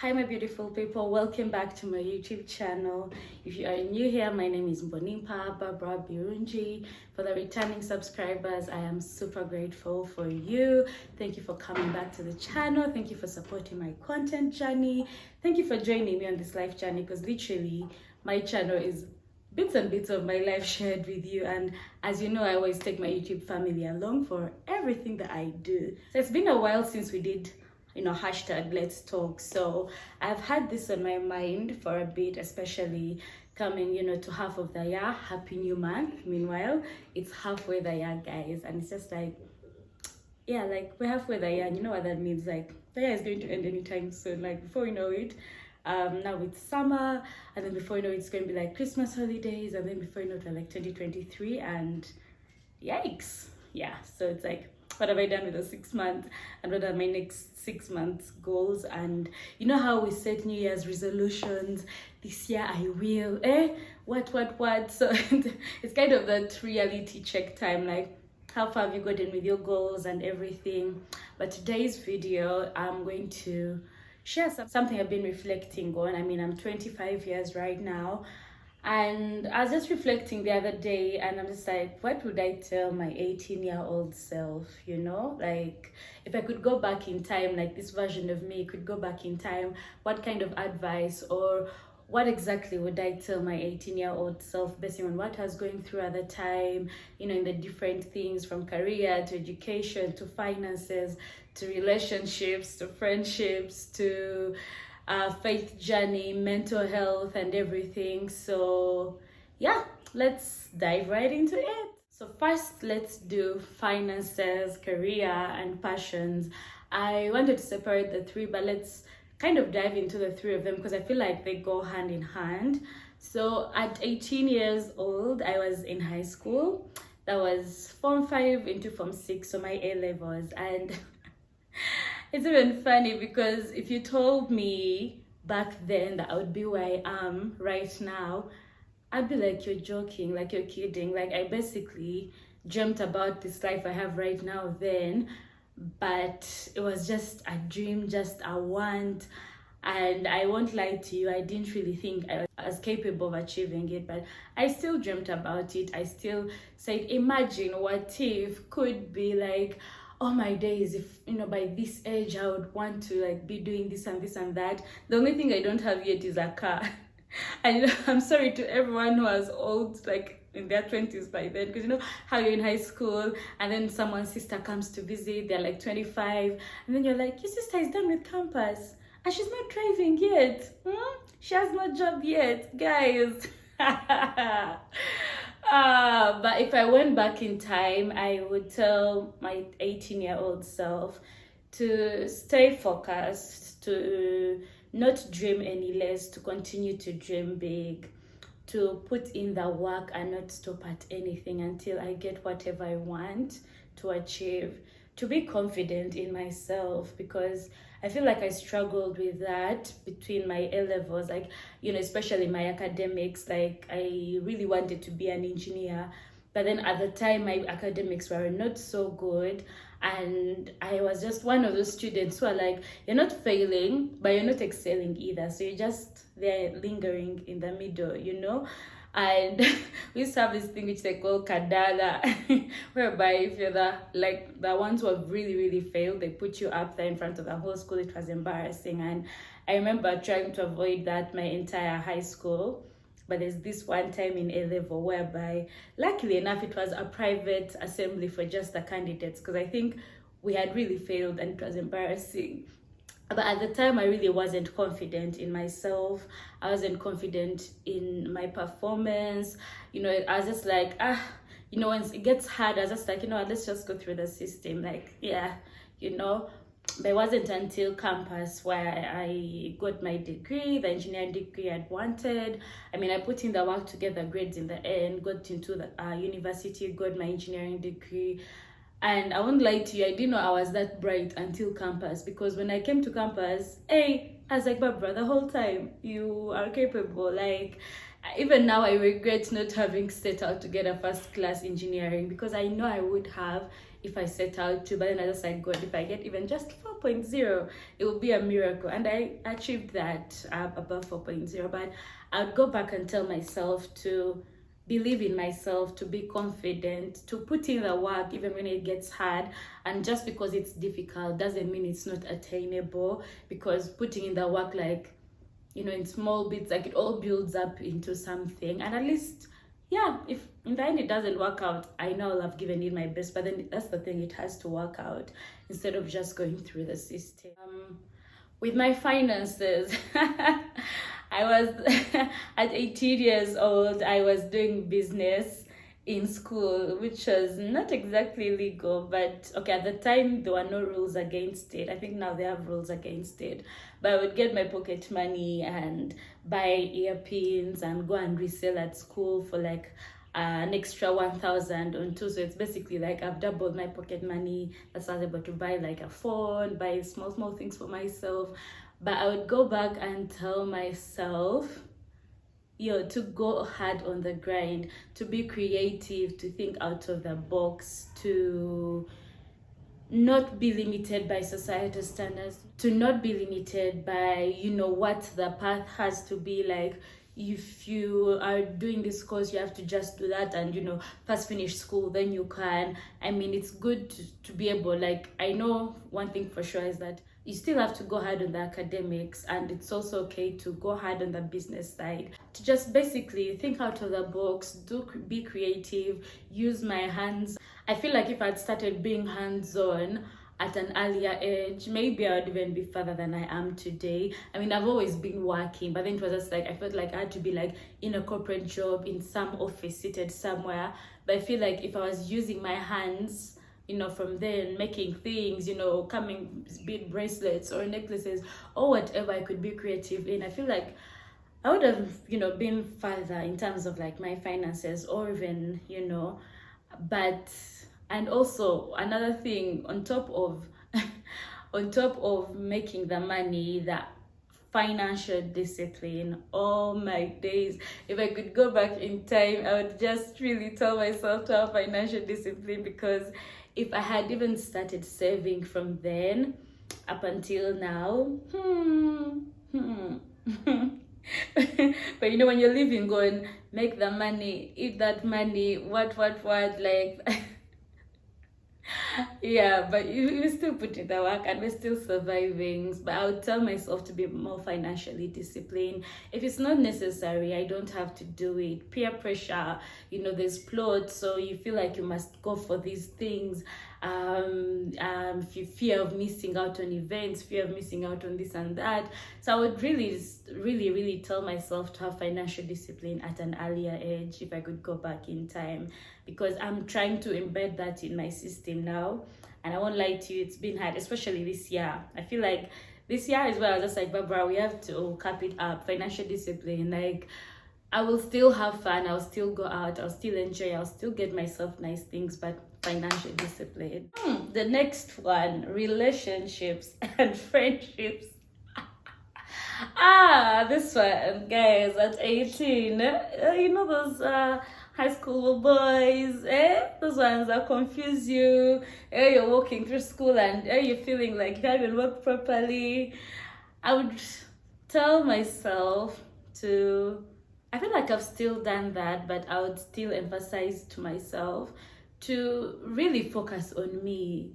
Hi my beautiful people, welcome back to my YouTube channel. If you are new here, my name is Mbonimpa Barbara Birunji. For the returning subscribers, I am super grateful for you. Thank you for coming back to the channel. Thank you for supporting my content journey. Thank you for joining me on this life journey, because literally my channel is bits and bits of my life shared with you, and as you know, I always take my YouTube family along for everything that I do. So it's been a while since we did hashtag let's talk. So I've had this on my mind for a bit, especially coming to half of the year. Happy new month. Meanwhile, it's halfway the year, guys, and it's just like, yeah, like we're halfway the year, and you know what that means. Like the year is going to end anytime soon. Like before you know it, now it's summer, and then before you know it's going to be like Christmas holidays, and then before you know it, we're like 2023, and yikes. Yeah, so it's like, what have I done with the 6 months, and what are my next 6 months goals? And you know how we set New Year's resolutions, this year I will, what? So it's kind of that reality check time, like how far have you gotten with your goals and everything. But today's video, I'm going to share something I've been reflecting on. I mean, I'm 25 years right now, and I was just reflecting the other day, and I'm just like, what would I tell my 18-year-old self? Like if I could go back in time, like this version of me could go back in time, what kind of advice or what exactly would I tell my 18-year-old self, based on what I was going through at the time, in the different things from career to education to finances to relationships to friendships to faith journey, mental health, and everything. So yeah, let's dive right into it. So first, let's do finances, career, and passions. I wanted to separate the three, but let's kind of dive into the three of them because I feel like they go hand in hand. So at 18 years old, I was in high school. That was Form 5 into Form 6, so my A levels. And it's even funny because if you told me back then that I would be where I am right now, I'd be like, you're joking, like you're kidding. Like I basically dreamt about this life I have right now then, but it was just a dream, just a want. And I won't lie to you, I didn't really think I was capable of achieving it, but I still dreamt about it. I still said, imagine what if could be like, oh my days, if by this age I would want to like be doing this and this and that. The only thing I don't have yet is a car. And I'm sorry to everyone who was old, like in their 20s by then, because how you're in high school and then someone's sister comes to visit, they're like 25, and then you're like, your sister is done with campus and she's not driving yet. She has no job yet, guys. But if I went back in time, I would tell my 18-year-old self to stay focused, to not dream any less, to continue to dream big, to put in the work and not stop at anything until I get whatever I want to achieve, to be confident in myself, because I feel like I struggled with that between my A levels, like, especially my academics. Like I really wanted to be an engineer, but then at the time my academics were not so good, and I was just one of those students who are like, you're not failing, but you're not excelling either. So you're just there lingering in the middle, And we used to have this thing which they call kadala, whereby if you're the ones who have really, really failed, they put you up there in front of the whole school. It was embarrassing. And I remember trying to avoid that my entire high school. But there's this one time in A level whereby, luckily enough, it was a private assembly for just the candidates, because I think we had really failed and it was embarrassing. But at the time, I really wasn't confident in myself. I wasn't confident in my performance. I was just like, when it gets hard, I was just like, let's just go through the system. Like, yeah, But it wasn't until campus where I got my degree, the engineering degree I'd wanted. I mean, I put in the work to get the grades in the end, got into the university, got my engineering degree. And I won't lie to you, I didn't know I was that bright until campus, because when I came to campus, I was like, Barbara, the whole time, you are capable. Like, even now I regret not having set out to get a first class engineering, because I know I would have if I set out to. But then I just like, God, if I get even just 4.0, it will be a miracle. And I achieved that above 4.0. But I would go back and tell myself to believe in myself, to be confident, to put in the work even when it gets hard. And just because it's difficult doesn't mean it's not attainable, because putting in the work, like, you know, in small bits, like, it all builds up into something. And at least, yeah, if in the end it doesn't work out, I know I'll have given it my best. But then that's the thing, it has to work out instead of just going through the system. With my finances, I was at 18 years old, I was doing business in school, which was not exactly legal, but okay, at the time there were no rules against it. I think now they have rules against it. But I would get my pocket money and buy earpins and go and resell at school for like an extra 1,000 on two. So it's basically like I've doubled my pocket money. That's why I was able to buy like a phone, buy small things for myself. But I would go back and tell myself, to go hard on the grind, to be creative, to think out of the box, to not be limited by societal standards, to not be limited by, what the path has to be like. If you are doing this course, you have to just do that and, first finish school, then you can. I mean, it's good to be able, like, I know one thing for sure is that you still have to go hard on the academics, and it's also okay to go hard on the business side, to just basically think out of the box, be creative, use my hands. I feel like if I'd started being hands-on at an earlier age, maybe I would even be further than I am today. I mean, I've always been working, but then it was just like, I felt like I had to be like in a corporate job, in some office, seated somewhere. But I feel like if I was using my hands, from then making things, coming bead bracelets or necklaces or whatever I could be creative in, I feel like I would have, been further in terms of like my finances, or even, but, and also another thing on top of, on top of making the money, that financial discipline. All my days, if I could go back in time, I would just really tell myself to have financial discipline, because if I had even started saving from then up until now, but when you're living, going, make the money, eat that money, what, like, yeah, but you still put in the work and we're still surviving. But I would tell myself to be more financially disciplined. If it's not necessary, I don't have to do it. Peer pressure, there's plots, so you feel like you must go for these things. Fear of missing out on events, fear of missing out on this and that. So I would really tell myself to have financial discipline at an earlier age if I could go back in time, because I'm trying to embed that in my system now. And I won't lie to you, it's been hard, especially this year. I feel like this year is where I was just like, Barbara, we have to cap it up. Financial discipline, like, I will still have fun, I'll still go out, I'll still enjoy, I'll still get myself nice things, but financial discipline. The next one, relationships and friendships. This one, guys, at 18, those high school boys, those ones that confuse you. You're walking through school and you're feeling like you haven't worked properly. I would tell myself to, I feel like I've still done that, but I would still emphasize to myself to really focus on me,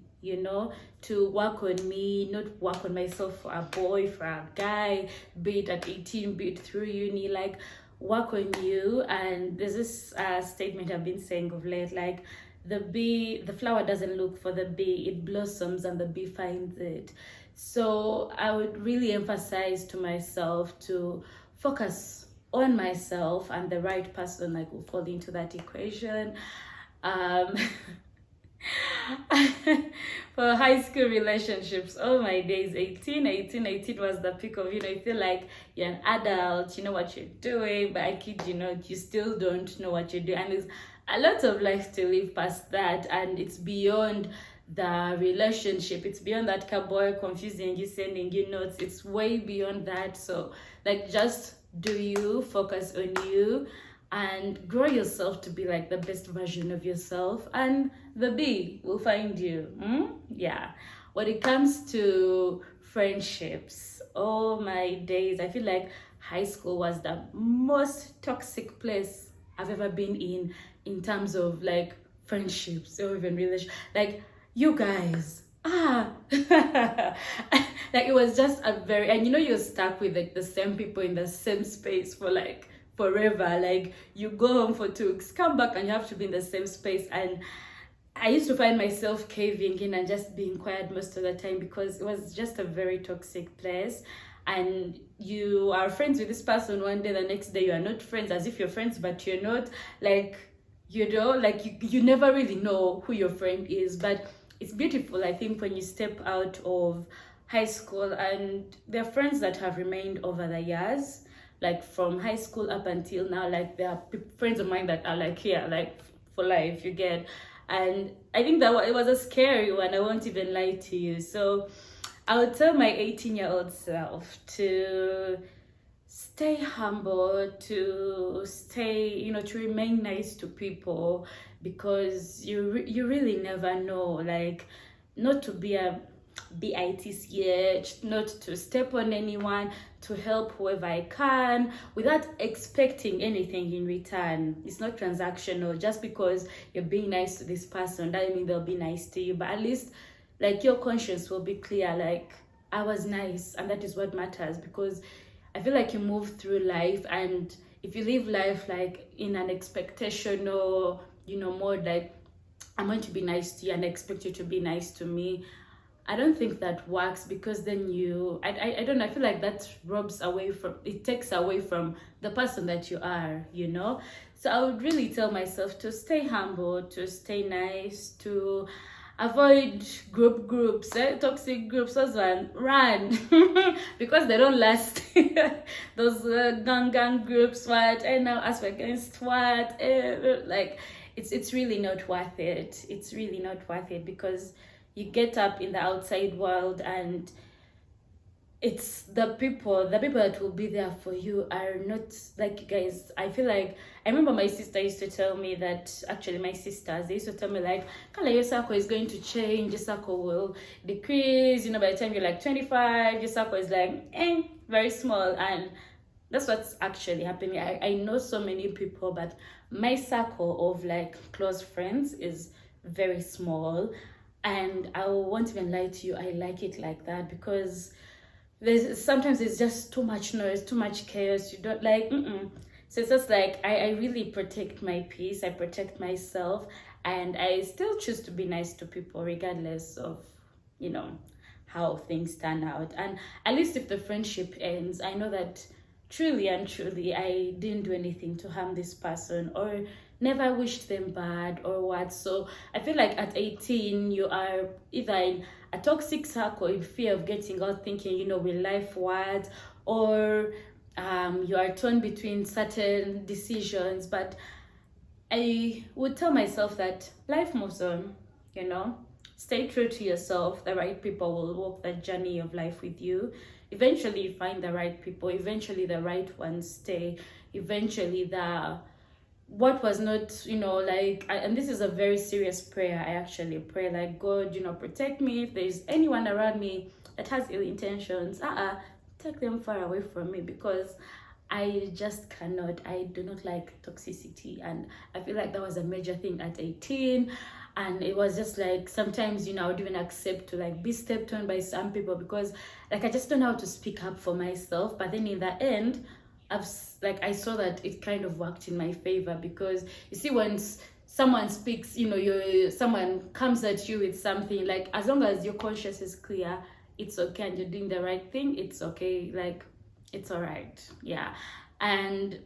to work on me, not work on myself for a boy, for a guy, be it at 18, be it through uni, like, work on you. And there's this statement I've been saying of late, like, the flower doesn't look for the bee, it blossoms and the bee finds it. So I would really emphasize to myself to focus on myself, and the right person like will fall into that equation. For high school relationships, oh my days, 18 was the peak of, you feel like you're an adult, you know what you're doing, but I kid you not, you still don't know what you're doing, and there's a lot of life to live past that, and it's beyond the relationship, it's beyond that cowboy confusing you, sending you notes, it's way beyond that. So like, just do you, focus on you, and grow yourself to be like the best version of yourself, and the B will find you. Yeah. When it comes to friendships, oh my days, I feel like high school was the most toxic place I've ever been in terms of like friendships or even relation. Like, you guys, like, it was just a very, and you're stuck with like the same people in the same space for like forever. Like, you go home for 2 weeks, come back, and you have to be in the same space. And I used to find myself caving in and just being quiet most of the time, because it was just a very toxic place. And you are friends with this person one day, the next day you are not friends, as if you're friends but you're not. Like, like you never really know who your friend is. But it's beautiful, I think, when you step out of high school, and there are friends that have remained over the years, like from high school up until now. Like, there are friends of mine that are like here, like for life, you get. And I think that it was a scary one, I won't even lie to you. So I would tell my 18-year-old self to stay humble, to stay, to remain nice to people, because you really never know. Like, not to be a bitch, not to step on anyone, to help whoever I can without expecting anything in return. It's not transactional. Just because you're being nice to this person doesn't mean they'll be nice to you, but at least like your conscience will be clear, like, I was nice, and that is what matters. Because I feel like you move through life, and if you live life like in an expectational, mode, like, I'm going to be nice to you and I expect you to be nice to me, I don't think that works. Because then I don't know, I feel like that takes away from the person that you are. So I would really tell myself to stay humble, to stay nice, to avoid groups, toxic groups, those one, run. Because they don't last. Those gang groups, what, and now us against what, like, it's really not worth it. It's really not worth it, because you get up in the outside world, and it's the people that will be there for you are not like you guys. I feel like, I remember my sister used to tell me that, actually my sisters, they used to tell me like, Kala, your circle is going to change, your circle will decrease, by the time you're like 25, your circle is like very small. And that's what's actually happening. I know so many people, but my circle of like close friends is very small. And I won't even lie to you, I like it like that, because sometimes it's just too much noise, too much chaos. You don't like, So it's just like, I really protect my peace, I protect myself, and I still choose to be nice to people regardless of, how things turn out. And at least if the friendship ends, I know that truly and truly I didn't do anything to harm this person, or never wished them bad or what. So I feel like at 18, you are either in a toxic circle in fear of getting out, thinking, will life what, or you are torn between certain decisions. But I would tell myself that life moves on, stay true to yourself. The right people will walk the journey of life with you. Eventually you find the right people, eventually the right ones stay, eventually what was not, and this is a very serious prayer. I actually pray like, God, protect me. If there's anyone around me that has ill intentions, take them far away from me, because I just cannot. I do not like toxicity. And I feel like that was a major thing at 18. And it was just like, sometimes, I would even accept to like be stepped on by some people, because like I just don't know how to speak up for myself. But then in the end, I saw that it kind of worked in my favor, because you see, when someone speaks, someone comes at you with something, like, as long as your conscience is clear, it's okay, and you're doing the right thing, it's okay, like, it's all right. And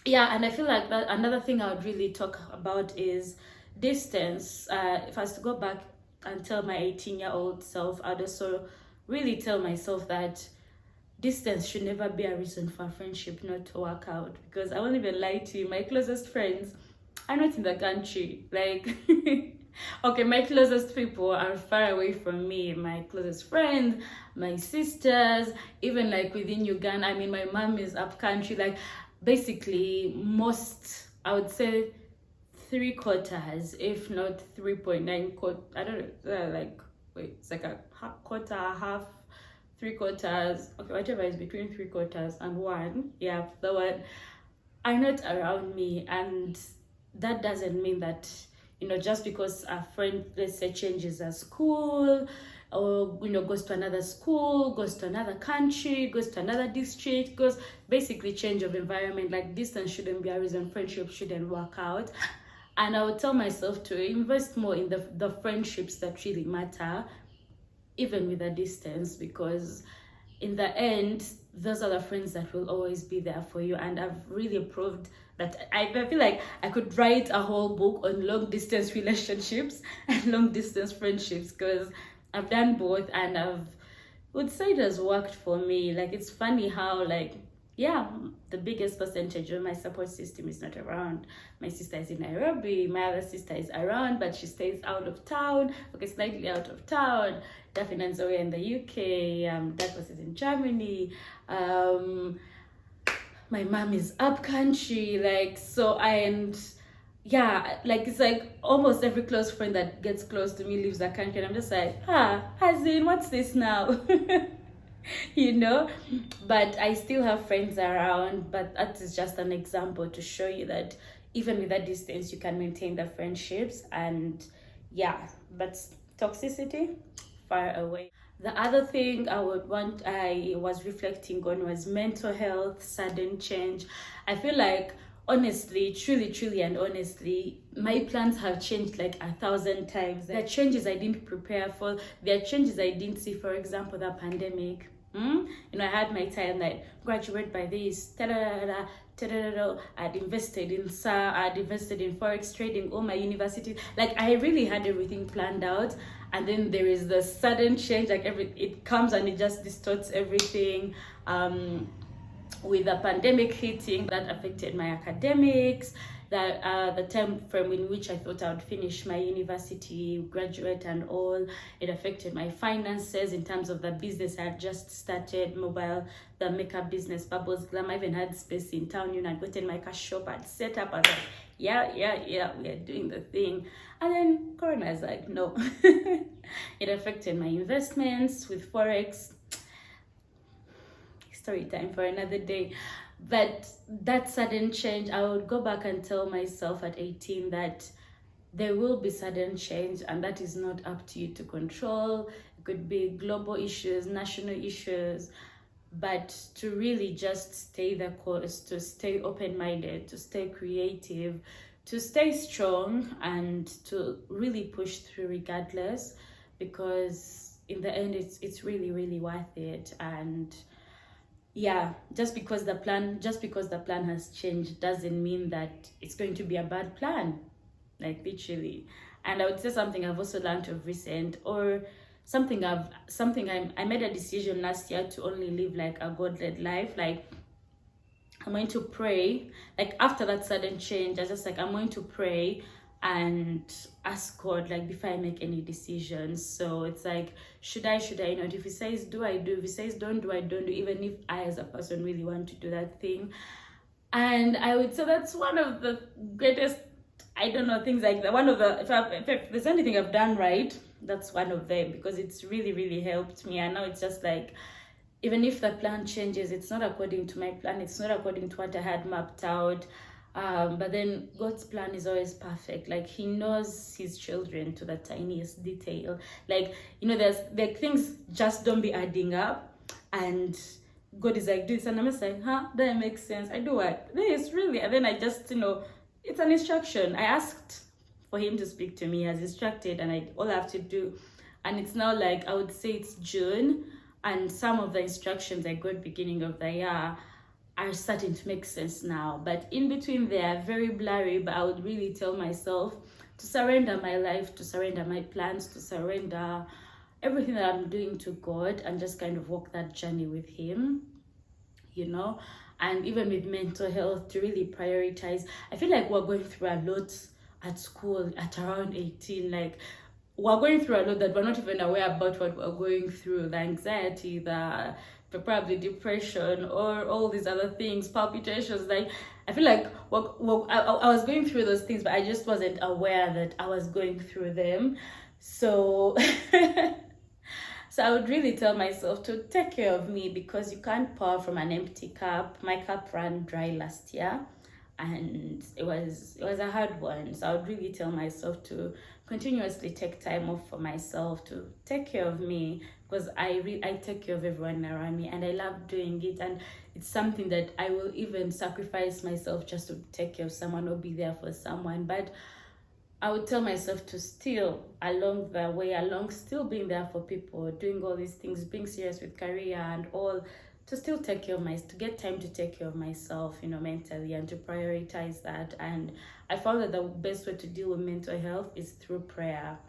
I feel like that another thing I would really talk about is distance. If I was to go back and tell my 18-year-old self, I'd also really tell myself that distance should never be a reason for a friendship not to work out. Because I won't even lie to you, my closest friends are not in the country. Like, Okay, my closest people are far away from me. My closest friends, my sisters, even like within Uganda. I mean, my mom is up country. Like, basically, most, I would say, three quarters, if not 3.9 quarter. I don't know, like, wait, it's like a quarter, half, three quarters. Okay, whatever is between three quarters and one. Yeah, the one are not around me, and that doesn't mean that, just because a friend, let's say, changes a school, or goes to another school, goes to another country, goes to another district, goes, basically change of environment, like distance shouldn't be a reason friendship shouldn't work out. And I would tell myself to invest more in the friendships that really matter, even with a distance, because in the end, those are the friends that will always be there for you. And I've really proved that. I feel like I could write a whole book on long distance relationships and long distance friendships, because I've done both, and would say it has worked for me. Like, it's funny how, like, yeah, the biggest percentage of my support system is not around. My sister is in Nairobi, my other sister is around, but she stays out of town, okay, slightly out of town. Daphne and Zoe in the UK, Douglas is in Germany, my mom is up country, like, so, and yeah, like, it's like almost every close friend that gets close to me leaves the country, and I'm just like, as in, what's this now? you know but I still have friends around. But that is just an example to show you that even with that distance you can maintain the friendships. And yeah, but toxicity, far away. The other thing I was reflecting on was mental health, sudden change. I feel like, honestly, truly and honestly, my plans have changed like 1,000 times. There are changes I didn't prepare for, there are changes I didn't see. For example, the pandemic. I had my time, like, graduate by this, I'd invested in I'd invested in forex trading, all my university. Like, I really had everything planned out, and then there is the sudden change. Like, it comes and it just distorts everything. With the pandemic hitting, that affected my academics, that the time frame in which I thought I would finish my university, graduate and all. It affected my finances in terms of the business I had just started, the makeup business, Bubbles Glam. I even had space in town, I'd gotten my cash shop, I'd set up, I was like, yeah, we are doing the thing. And then Corona is like, no. It affected my investments with forex. Story time for another day. But that sudden change, I would go back and tell myself at 18 that there will be sudden change, and that is not up to you to control. It could be global issues, national issues, but to really just stay the course, to stay open-minded, to stay creative, to stay strong, and to really push through regardless, because in the end it's really worth it. And yeah, just because the plan has changed doesn't mean that it's going to be a bad plan, like, literally. And I would say something I've also learned of recent, or I made a decision last year to only live like a God-led life. Like, I'm going to pray, like, after that sudden change, I just, like, I'm going to pray and ask God, like, before I make any decisions. So it's like, should I not? If he says do, I do. If he says don't do, I don't do, even if I as a person really want to do that thing. And I would say that's one of the greatest, I don't know, things like that. One of the, if there's anything I've done right, that's one of them, because it's really helped me. And now it's just like, even if the plan changes, it's not according to my plan, it's not according to what I had mapped out. But then God's plan is always perfect. Like, he knows his children to the tiniest detail. Like, there things just don't be adding up, and God is like, do this, and I'm just like, that makes sense. I do what? This, really? And then I just, it's an instruction. I asked for him to speak to me, he has instructed, and all I have to do. And it's now, like, I would say it's June, and some of the instructions I got beginning of the year are starting to make sense now. But in between, they are very blurry. But I would really tell myself to surrender my life, to surrender my plans, to surrender everything that I'm doing to God, and just kind of walk that journey with him, And even with mental health, to really prioritize. I feel like we're going through a at school at around 18. Like, we're going through a lot that we're not even aware about what we're going through, the anxiety, the probably depression, or all these other things, palpitations. Like, I feel like I was going through those things, but I just wasn't aware that I was going through them. So so I would really tell myself to take care of me, because you can't pour from an empty cup. My cup ran dry last year, and it was a hard one. So I would really tell myself to continuously take time off for myself, to take care of me, because I take care of everyone around me, and I love doing it. And it's something that I will even sacrifice myself just to take care of someone or be there for someone. But I would tell myself to still, along the way, still being there for people, doing all these things, being serious with career and all, to still take care of to get time to take care of myself, mentally, and to prioritize that. And I found that the best way to deal with mental health is through prayer,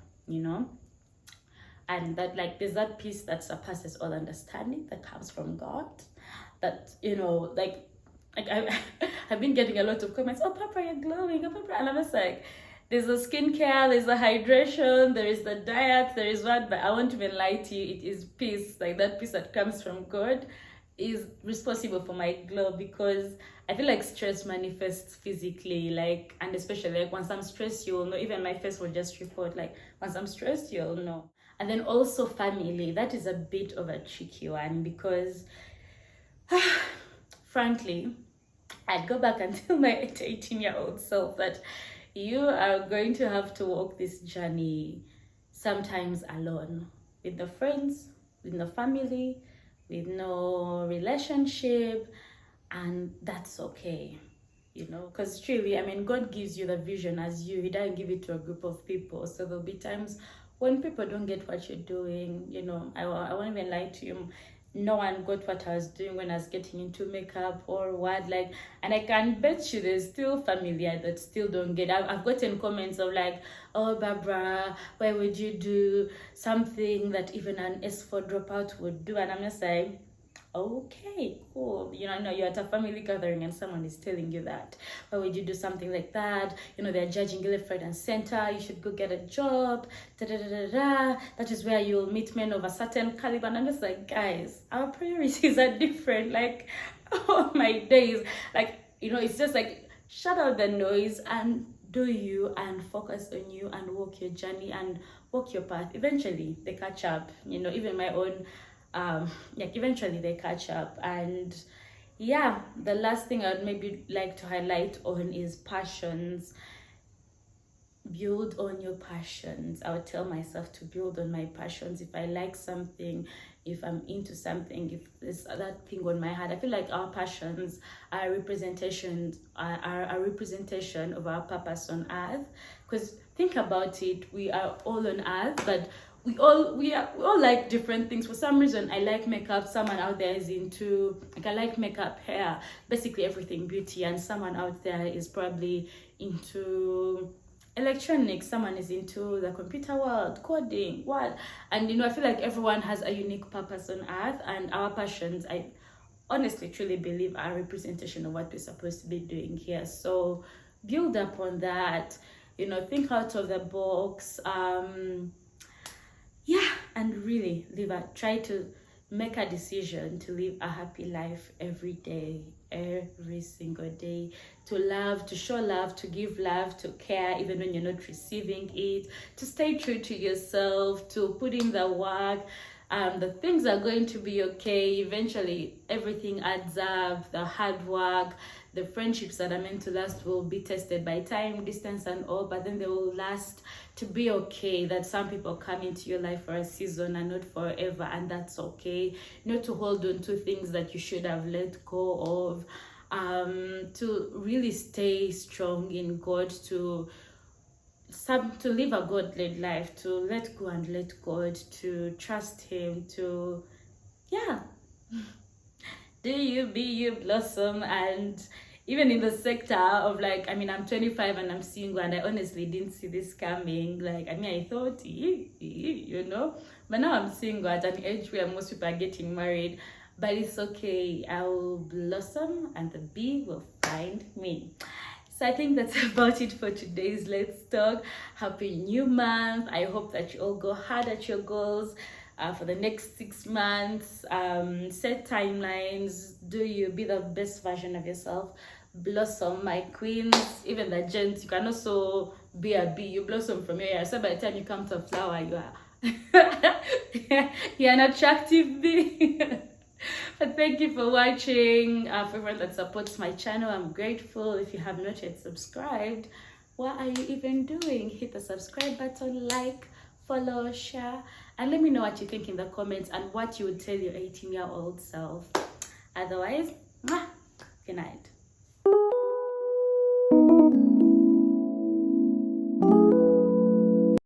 and that, like, there's that peace that surpasses all understanding that comes from God. That, I've been getting a lot of comments, "Oh, Papa, you're glowing, oh, Papa," and I'm just like, there's the skincare, there's the hydration, there is the diet, there is what, but I won't even lie to you, it is peace. Like, that peace that comes from God is responsible for my glow, because I feel like stress manifests physically, like, and especially like once I'm stressed, you'll know. Even my face will just report, like, once I'm stressed, you'll know. And then also family, that is a bit of a tricky one, because frankly, I'd go back and tell my 18-year-old self that you are going to have to walk this journey sometimes alone, with the friends, with no family, with no relationship, and that's okay, because truly, God gives you the vision as you. He doesn't give it to a group of people. So there'll be times when people don't get what you're doing. I won't even lie to you. No one got what I was doing when I was getting into makeup or what, like, and I can bet you there's still family that still don't get. I've gotten comments of like, "Oh, Barbara, why would you do something that even an S4 dropout would do?" And I'm just like, okay, cool. You're at a family gathering and someone is telling you that. Why would you do something like that? They're judging you left, right, and center. You should go get a job. That is where you'll meet men of a certain caliber. And I'm just like, guys, our priorities are different. Like, oh my days. Like, it's just like, shut out the noise and do you, and focus on you, and walk your journey and walk your path. Eventually, they catch up. Even my own eventually they catch up. And yeah, the last thing I'd maybe like to highlight on is passions. Build on your passions. I would tell myself to build on my passions. If I like something, if I'm into something, if there's that thing on my heart, I feel like our passions are a representation of our purpose on earth. Because think about it, we are all on earth, but we all like different things. For some reason, I like makeup. Someone out there is into, like, I like makeup, hair, basically everything beauty. And someone out there is probably into electronics. Someone is into the computer world, coding, what. And I feel like everyone has a unique purpose on earth, and our passions, I honestly truly believe, are a representation of what we're supposed to be doing here. So build up on that, think out of the box. And really try to make a decision to live a happy life every day, every single day, to love, to show love, to give love, to care even when you're not receiving it, to stay true to yourself, to put in the work. The things are going to be okay. Eventually, everything adds up. The hard work, the friendships that are meant to last will be tested by time, distance, and all, but then they will last. To be okay, that some people come into your life for a season and not forever, and that's okay. Not to hold on to things that you should have let go of. To really stay strong in God, to live a God-led life, to let go and let God, to trust Him, to do you, be you, blossom. And even in the sector of, like, I'm 25 and I'm single, and I honestly didn't see this coming. Like, I thought, but now I'm single at an age where most people are getting married. But it's okay, I will blossom and the bee will find me. So I think that's about it for today's Let's Talk. Happy new month. I hope that you all go hard at your goals for the next 6 months. Set timelines. Do you be the best version of yourself? Blossom, my queens. Even the gents, you can also be a bee. You blossom from your hair. So by the time you come to a flower, you are you're an attractive bee. But thank you for watching. For everyone that supports my channel, I'm grateful. If you have not yet subscribed, what are you even doing? Hit the subscribe button, like, follow, share, and let me know what you think in the comments and what you would tell your 18-year-old self. Otherwise, good night.